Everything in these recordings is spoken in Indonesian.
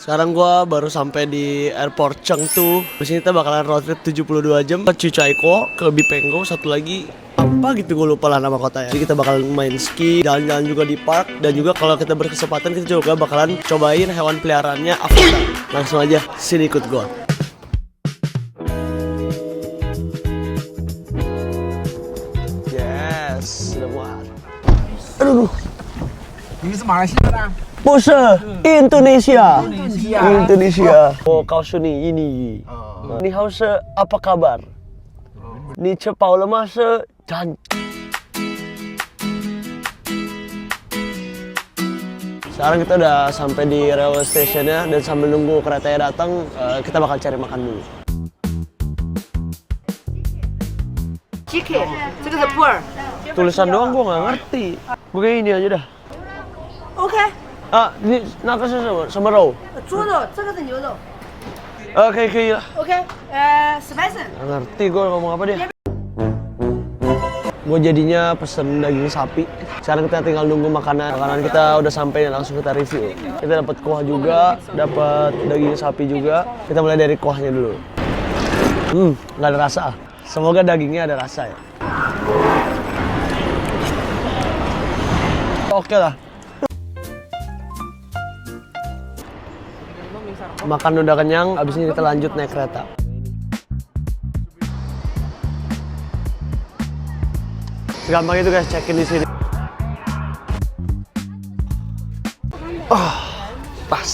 Sekarang gua baru sampai di airport Chengdu. Di sini kita bakalan road trip 72 jam ke Chichaiko, ke Bipenggo, satu lagi apa gitu gue lupa lah nama kotanya. Jadi kita bakalan main ski, jalan-jalan juga di park, dan juga kalau kita berkesempatan kita juga bakalan cobain hewan peliharaannya avatar. Langsung aja sini ikut gua. Yes, sudah muat. Aduh. Ini Malaysia dah. 不是 Indonesia. Indonesia. Oh, kau sini ini. Ni hao se apa kabar? Ni cepau lemah se dan. Sekarang kita udah sampai di railway stationnya dan sambil nunggu keretanya datang, kita bakal cari makan dulu. Chicken， 这个是普洱。 Tulisan doang gua nggak ngerti. Gue kayak ini aja dah. OK， Ah, ini 那个是什么肉？ 猪肉，这个是牛肉。 可以了。 OK，spicy。 Nggak ngerti gue ngomong apa dia. Gue jadinya pesen daging sapi. Sekarang kita tinggal nunggu makanan. Makanan kita udah sampai dan langsung kita review. Kita dapat kuah juga, dapat daging sapi juga. Kita mulai dari kuahnya dulu. Nggak ada rasa. Semoga dagingnya ada rasa ya. Oke lah. Makan udah kenyang, abis ini kita lanjut naik kereta. Gampang itu guys, check-in di sini. Pas.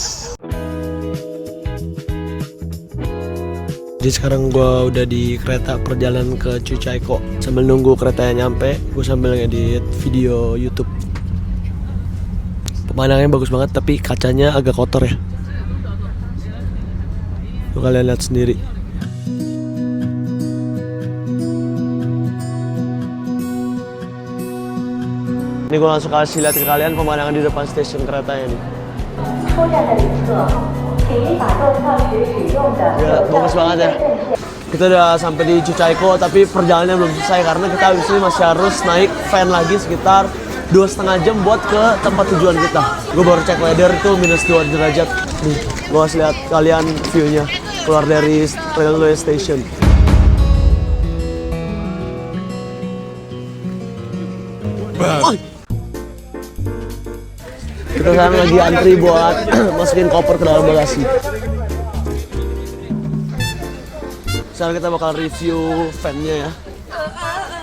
Jadi sekarang gue udah di kereta perjalanan ke Chichaiko. Sambil nunggu keretanya nyampe, gue sambil ngedit video YouTube. Pemandangannya bagus banget, tapi kacanya agak kotor ya. Tuh kalian lihat sendiri. Ini gue langsung kasih lihat ke kalian pemandangan di depan stasiun keretanya nih. Ya, bagus banget ya. Kita udah sampai di Chichaiko, tapi perjalanannya belum selesai karena kita habis ini masih harus naik van lagi sekitar 2,5 jam buat ke tempat tujuan kita. Gue baru cek weather itu -2 derajat. Nih, gue kasih lihat kalian view-nya keluar dari railway station. Kita sekarang lagi antri buat masukin koper ke dalam bagasi. Sekarang kita bakal review van-nya ya.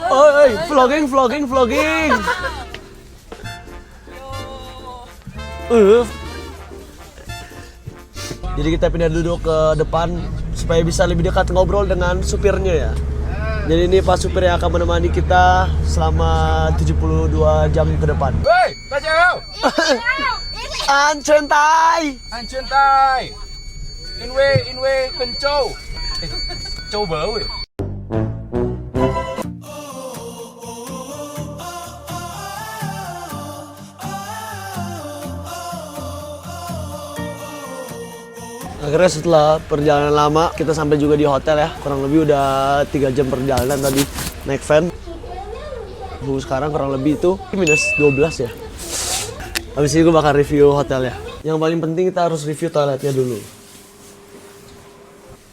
Oi, vlogging. Jadi kita pindah duduk ke depan supaya bisa lebih dekat ngobrol dengan supirnya ya. Jadi ini Pak supir yang akan menemani kita selama 72 jam ke depan. Hei, Bajau! Ancentai! Ancentai! Inwe, kencau! Coba weh. Akhirnya setelah perjalanan lama kita sampai juga di hotel ya. Kurang lebih udah 3 jam perjalanan tadi naik van. Sekarang kurang lebih itu -12 ya. Habis ini gue bakal review hotel ya. Yang paling penting kita harus review toiletnya dulu.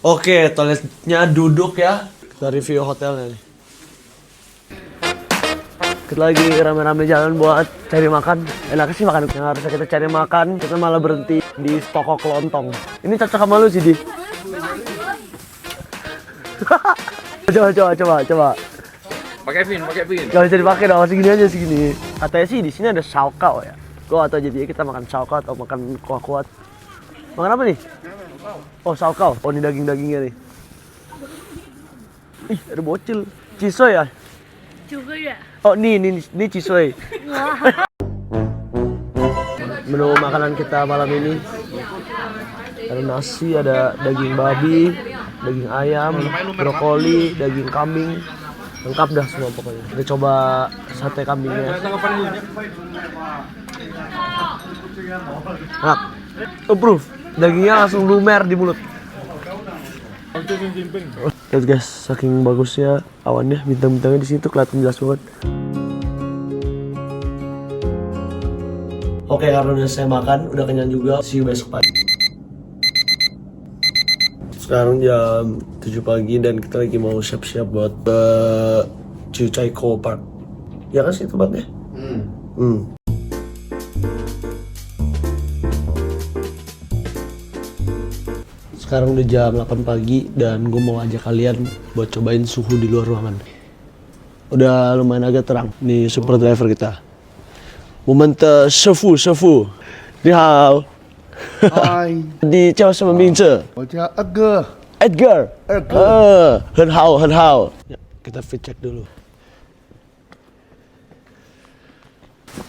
Oke, toiletnya duduk ya. Kita review hotelnya nih. Kita lagi rame-rame jalan buat cari makan. Enak sih makan yang harusnya kita cari makan, kita malah berhenti di toko kelontong. Ini cocok sama lu sih, Di. Coba. Pakai pin. Gak bisa dipakai dong, segini aja segini. Katanya sih di sini ada saukau ya. Gua atau jadi kita makan saukau atau makan kuah kuat. Makan apa nih? Oh, saukau. Oh, ini daging-dagingnya nih. Ih, ada bocil. Cisoy ya? 9个月。 Oh, ini cisoy. Menu makanan kita malam ini ada nasi, ada daging babi, daging ayam, brokoli, daging kambing, lengkap dah semua pokoknya. Kita coba sate kambingnya. Enak, approve. Dagingnya langsung lumer di mulut. Lihat guys, saking bagusnya awannya, bintang-bintangnya di situ kelihatan jelas banget. Oke, karena udah saya makan, udah kenyang juga. See you besok pagi. Sekarang jam 7 pagi dan kita lagi mau siap-siap buat ke Chuchaiko Park. Ya kan sih tempatnya? Sekarang udah jam 8 pagi dan gue mau ajak kalian buat cobain suhu di luar ruangan. Udah lumayan agak terang. Nih super driver kita. Momente Shefu. Ni hao. 嗨，你叫什么名字？我叫二哥。 Edgar.很好. Ya, kita fit check dulu.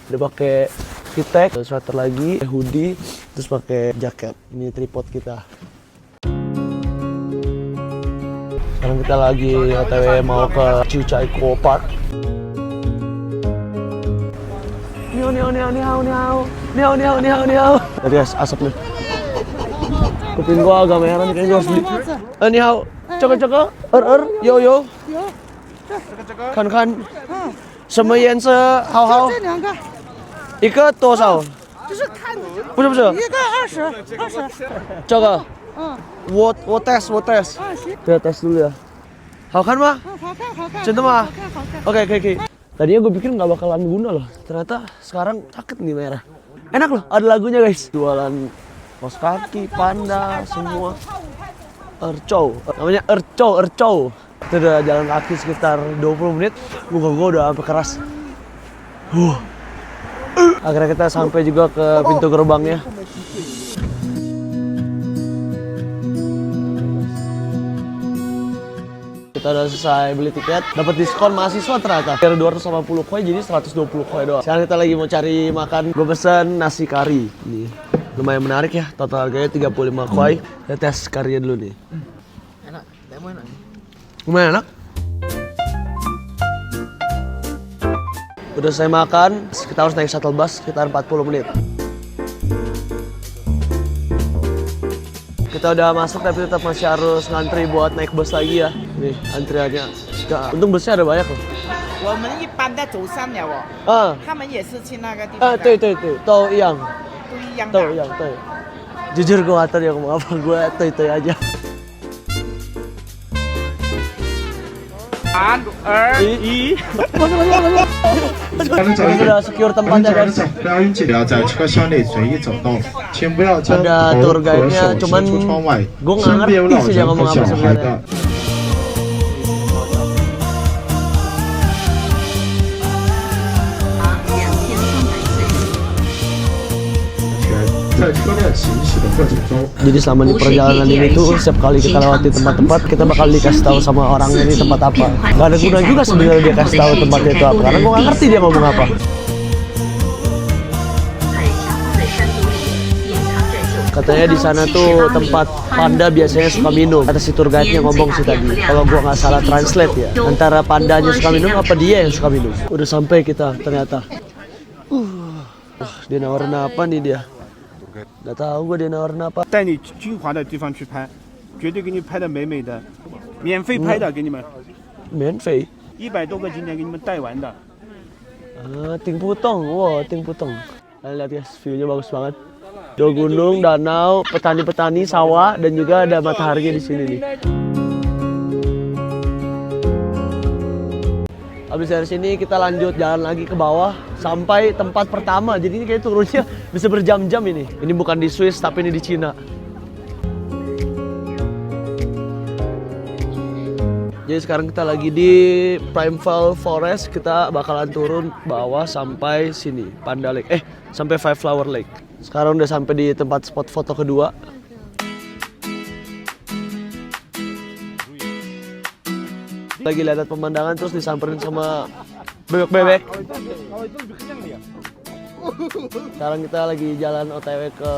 Dia pakai fit tag, sweater lagi, hoodie, terus pakai jaket. Ini tripod kita. Sekarang kita lagi OTW mau ke Chuchaiko Park. Niao. Tadi asap nih. Kuping gua agak merah nih, kayaknya gua harus beli. Ni hao, coko, yo. Kan. 什么颜色？好。这两个一个多少？就是看不是，一个20，这个嗯，我 test。行， Kita tes dulu ya. 好看吗？好看，真的吗？好看， Oke. Tadinya gue pikir nggak bakalan guna loh. Ternyata sekarang sakit nih merah. Enak loh, ada lagunya guys. Jualan kaos kaki, panda, semua. Ercou. Namanya Ercou. Itu udah jalan kaki sekitar 20 menit. Muka gue udah sampai keras. Akhirnya kita sampai juga ke pintu gerbangnya. Kita udah selesai beli tiket, dapat diskon mahasiswa ternyata. Dari 280 koi jadi 120 koi doang. Sekarang kita lagi mau cari makan. Gue pesen nasi kari. Nih, lumayan menarik ya. Total harganya 35 koi. Kita tes karinya dulu nih. Enak, enak. Lumayan enak. Udah saya makan, kita harus naik shuttle bus sekitar 40 menit. Kita udah masuk tapi tetap masih harus ngantri buat naik bus lagi ya. Nih antriannya. Untung busnya ada banyak loh. 我们一般的走上了哦， 他们也是去那个地方的，对，都一样，不一样的。都一样，对。Jujur gue gak tau dia ngomong apa, gue toy aja. 3、2、1。 Sudah secure tempatnya guys. 不要引起不要在车厢内随意走动，请不要将 Ada 头 tour 和 guide-nya, 手 cuman 伸出窗外， gue nggak 身边有 ngerti 老 sih dia 人和 ngomong 小 apa 孩 sebenarnya. 的。在车辆行驶的过程中， Jadi selama di perjalanan ini tuh setiap kali kita lewati tempat-tempat kita bakal dikasih tahu sama orangnya ini tempat apa. Gak ada guna juga sebenarnya dia kasih tahu tempatnya itu apa karena gue gak ngerti dia ngomong apa. Katanya di sana tuh tempat panda biasanya suka minum. Kata si tour guide-nya ngomong sih tadi. Kalau gua nggak salah translate ya, antara pandanya suka minum apa dia yang suka minum. Udah sampai kita ternyata. Dia nawarin apa nih dia? Gak tahu gue dia nawarin apa. 带你精华的地方去拍，绝对给你拍的美美的，免费拍的给你们免费。 ，100多个景点给你们带完的。 Ting Putong, wow Ting Putong. Kalian lihat guys, view-nya bagus banget. Ada gunung, danau, petani-petani, sawah, dan juga ada mataharinya di sini nih. Habis dari sini kita lanjut jalan lagi ke bawah sampai tempat pertama. Jadi ini kayak turunnya bisa berjam-jam ini. Ini bukan di Swiss tapi ini di Cina. Jadi sekarang kita lagi di Primeval Forest. Kita bakalan turun bawah sampai sini, Panda Lake. Sampai Five Flower Lake. Sekarang udah sampai di tempat spot foto kedua. Lagi lihat pemandangan terus disamperin sama bebek-bebek. Sekarang kita lagi jalan OTW ke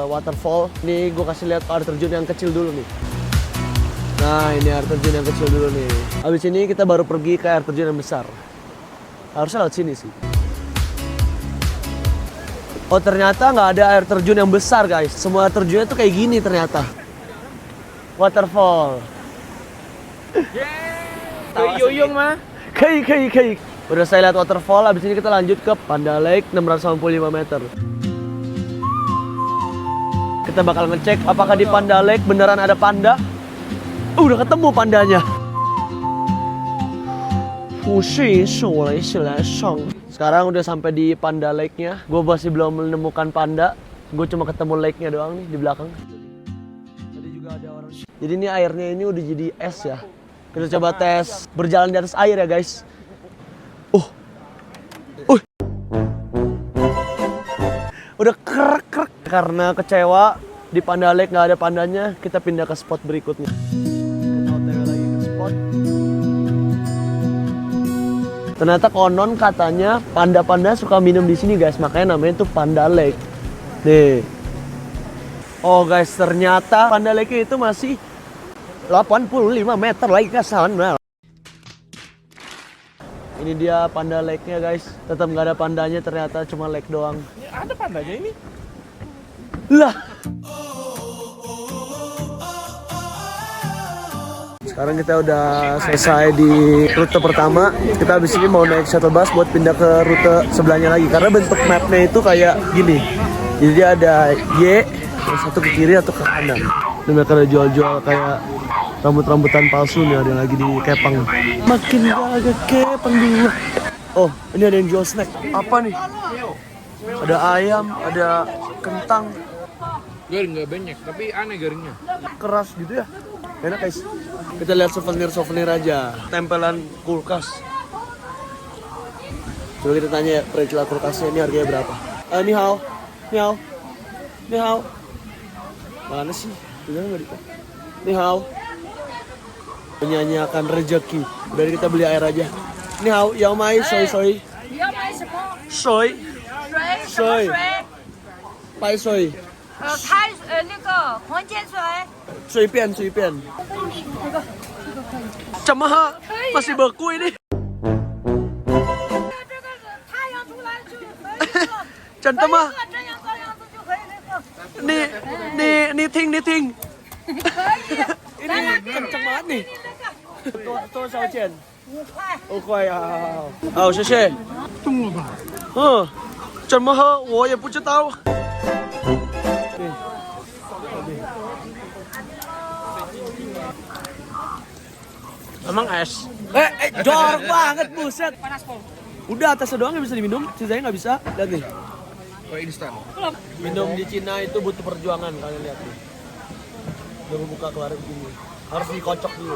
waterfall. Ini gue kasih lihat air terjun yang kecil dulu nih. Nah ini air terjun yang kecil dulu nih. Habis ini kita baru pergi ke air terjun yang besar. Harusnya lewat sini sih. Oh ternyata nggak ada air terjun yang besar guys. Semua air terjunnya tuh kayak gini ternyata. Waterfall. 可以游泳吗？ Kei. Udah saya lihat waterfall, habis ini kita lanjut ke Panda Lake 685 meter. Kita bakal ngecek apakah di Panda Lake beneran ada panda Udah ketemu pandanya. Sekarang udah sampai di Panda Lake-nya. Gue masih belum menemukan panda. Gue cuma ketemu lake-nya doang nih di belakang. Tadi juga ada orang. Jadi ini airnya ini udah jadi es ya. Kita coba tes berjalan di atas air ya guys. Udah krek. Karena kecewa di Panda Lake nggak ada pandanya, kita pindah ke spot berikutnya. Kita OTW lagi ke spot. Ternyata konon katanya panda-panda suka minum di sini guys, makanya namanya tuh Panda Lake. Nih. Oh guys, ternyata Panda Lake itu masih 85 meter lagi ke sana. Ini dia Panda Lake-nya guys. Tetap nggak ada pandanya, ternyata cuma lake doang. Ya, ada pandanya ini. Lah. Sekarang kita udah selesai di rute pertama. Kita habis ini mau naik shuttle bus buat pindah ke rute sebelahnya lagi. Karena bentuk mapnya itu kayak gini. Jadi dia ada Y, satu ke kiri atau ke kanan. Dan mereka ada jual-jual kayak rambut-rambutan palsu nih, ada lagi di Kepang. Makin agak Kepang dulu. Oh, ini ada yang jual snack. Apa nih? Ada ayam, ada kentang. Garing nggak banyak, tapi aneh garingnya. Keras gitu ya. Enak guys. Kita lihat souvenir aja. Tempelan kulkas. Coba kita tanya perikilan kulkasnya ini harganya berapa. Ni hao. Mana sih? Udah nggak dikasih. Ni hao. Menyanyiakan rezeki. Udah kita beli air aja. Ni hao, yao mai soy. 你要买什么？ Soy. 什么水？ Pai soy. 那个黄金水。随便。怎么喝？masih beku ini. 这个是太阳出来就可以喝。真的吗？这样子就可以喝。你听。可以。 Ini kenceng banget nih. Toh saucian. 5块。 5块啊，好，谢谢。冻了吧？嗯，怎么喝我也不知道。Emang es? Jorok banget, buset. Udah atasnya doang yang bisa diminum, sisanya nggak bisa. Lihat nih. Oh, instan. Minum di Cina itu butuh perjuangan, kalian lihat nih. Udah buka keluar begini. Harus dikocok dulu.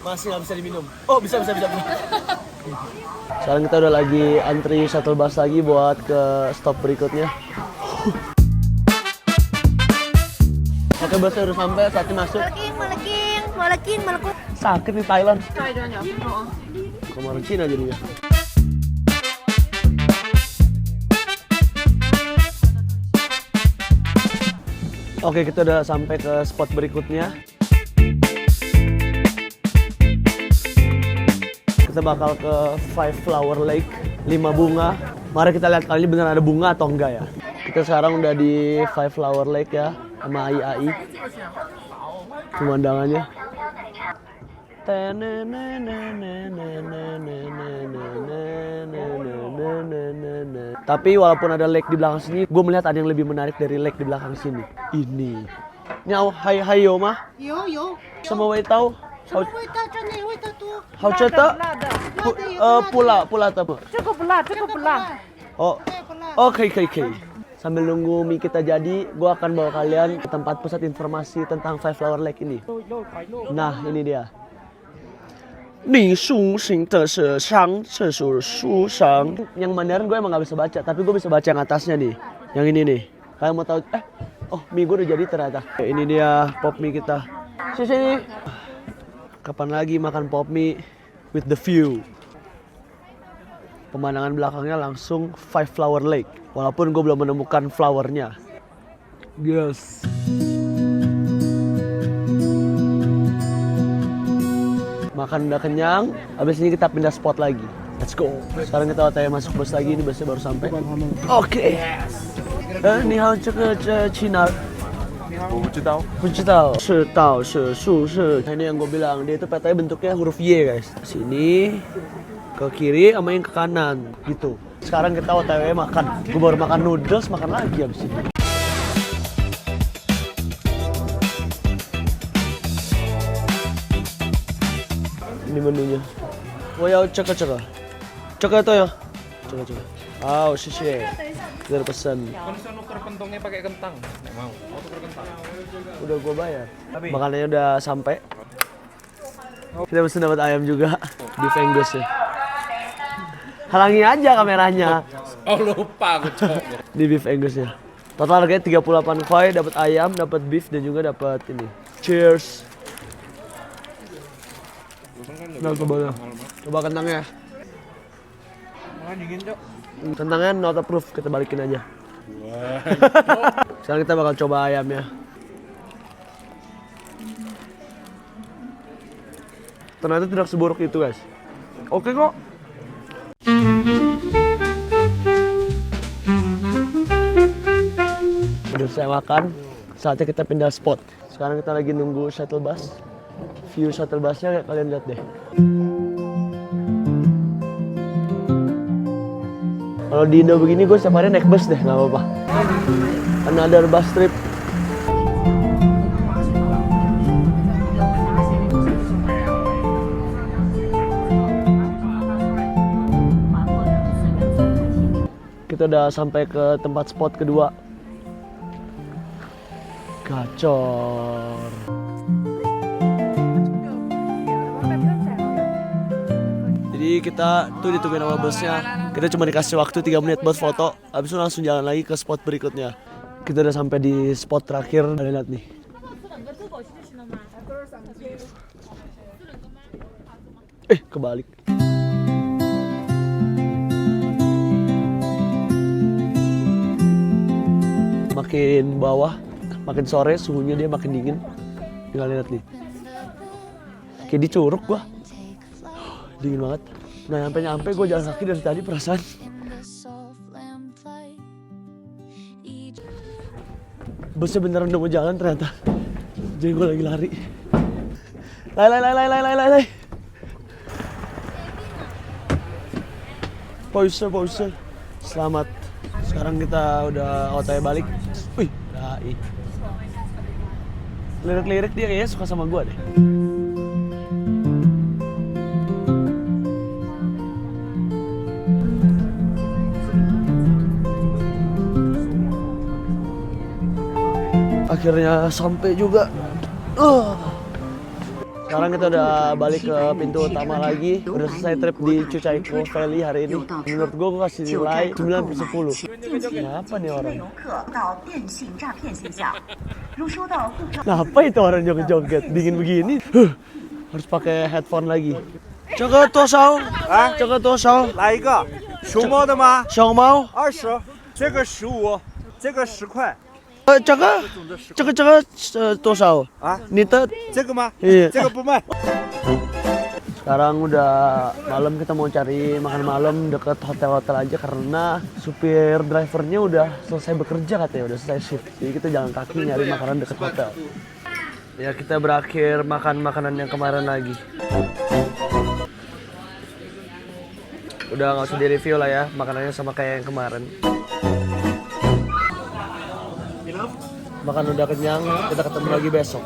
Masih nggak bisa diminum. Oh, bisa. Sekarang kita udah lagi antri shuttle bus lagi buat ke stop berikutnya. Oke, busnya udah sampai, saatnya masuk. Malaking. Sakit di Thailand. Kemarin Cina jadinya. Oke, kita udah sampai ke spot berikutnya. Kita bakal ke Five Flower Lake, 5 bunga. Mari kita lihat kali ini benar ada bunga atau enggak ya. Kita sekarang udah di Five Flower Lake ya, sama AI. Pemandangannya. Tapi walaupun ada lake di belakang sini, gue melihat ada yang lebih menarik dari lake di belakang sini. Ini. Nyao hai yo mah? 有。 Sama wei tau? 什么味道？这里味道多。 Hao ce te? pula te. 这个不辣，这个不辣。 Oh, oke. Sambil nunggu mie kita jadi, gue akan bawa kalian ke tempat pusat informasi tentang Five Flower Lake ini. Nah, ini dia. Yang Mandarin gue emang gak bisa baca, tapi gue bisa baca yang atasnya nih. Yang ini nih. Kalian mau tahu? Oh, mie gue udah jadi ternyata. Ini dia pop mie kita. Sini. Kapan lagi makan pop mie with the view? Pemandangan belakangnya langsung Five Flower Lake. Walaupun gue belum menemukan flowernya. Yes. Makan udah kenyang, habis ini kita pindah spot lagi. Let's go. Sekarang kita OTW masuk bus lagi, ini busnya baru sampai. Oke. Ni hao ce Cina. 我不知道。 Ini yang gue bilang, dia itu petanya bentuknya huruf Y guys. Sini, ke kiri sama yang ke kanan gitu. Sekarang kita OTW makan. Gue baru makan noodles, makan lagi abis ini. Ini menunya. Woyao ceka. Ceka itu ya. Ceka. Oh, shit. Kita udah pesen. Kan bisa nuker pentongnya pakai kentang. Nggak mau tuker kentang. Udah gua bayar. Makanannya udah sampai. Kita pesen dapat ayam juga. Beef Angus ya. Halangi aja kameranya. Oh lupa aku cok. Di Beef Angus ya. Total harganya 38 koi, dapat ayam, dapat beef dan juga dapat ini. Cheers. Nah, coba kentangnya. Malah dingin cok. Kentangnya not approved, kita balikin aja. Sekarang kita bakal coba ayamnya. Ternyata tidak seburuk itu guys. Oke kok. Udah saya makan, saatnya kita pindah spot. Sekarang kita lagi nunggu shuttle bus. View shuttle busnya kalian lihat deh. Kalau di Indo begini gue setiap hari naik bus deh, nggak apa-apa. Another bus trip. Kita udah sampai ke tempat spot kedua. Gacor. Jadi kita tuh ditungguin sama busnya. Kita cuma dikasih waktu 3 menit buat foto. Habis itu langsung jalan lagi ke spot berikutnya. Kita udah sampai di spot terakhir. Kalian lihat nih. Kebalik. Makin bawah, makin sore suhunya dia makin dingin. Tinggal lihat nih. Kayak di Curug gua. Dingin banget. Nah nyampe gue jalan kaki dari tadi perasaan. Busnya beneran udah mau jalan ternyata. Jadi gue lagi lari. Lai. Pause. Selamat. Sekarang kita udah OTW balik. Wih, dai. Lirik-lirik dia kayaknya suka sama gue deh. Akhirnya sampai juga. Sekarang kita udah balik ke pintu utama lagi. Udah selesai trip di Chuchaiko Valley hari ini. Menurut gue kasih nilai 9/10. Kenapa nih orang? Kenapa itu orang joget-joget? Dingin begini. Harus pakai headphone lagi. Coba tosau. Coba tosau. 来一个熊猫的吗？ 熊猫。 20，这个15，这个10块。 这个多少 啊？ 你的 这个吗？ Iya. 这个不卖。 Sekarang udah malam, kita mau cari makan malam deket hotel-hotel aja karena supir drivernya udah selesai bekerja katanya, udah selesai shift. Jadi kita jalan kaki nyari makanan deket hotel. Ya kita berakhir makan makanan yang kemarin lagi. Udah nggak usah di review lah ya, makanannya sama kayak yang kemarin. Makan udah kenyang, kita ketemu lagi besok.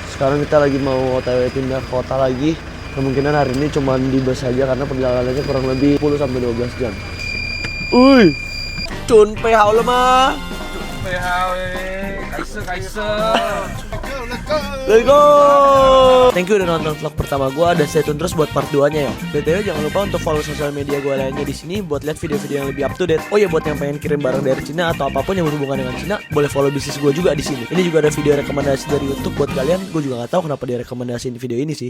Sekarang kita lagi mau OTW pindah kota lagi. Kemungkinan hari ini cuma di bus aja karena perjalanannya kurang lebih 10-12 jam. Uy, Chun Pei Hao le ma. Let's go. Thank you udah nonton vlog pertama gue, dan stay tune terus buat part 2-nya ya. BTW jangan lupa untuk follow sosial media gue lainnya di sini buat lihat video-video yang lebih up to date. Oh ya, buat yang pengen kirim barang dari Cina atau apapun yang berhubungan dengan Cina, boleh follow bisnis gue juga di sini. Ini juga ada video rekomendasi dari YouTube buat kalian. Gue juga nggak tahu kenapa dia rekomendasiin video ini sih.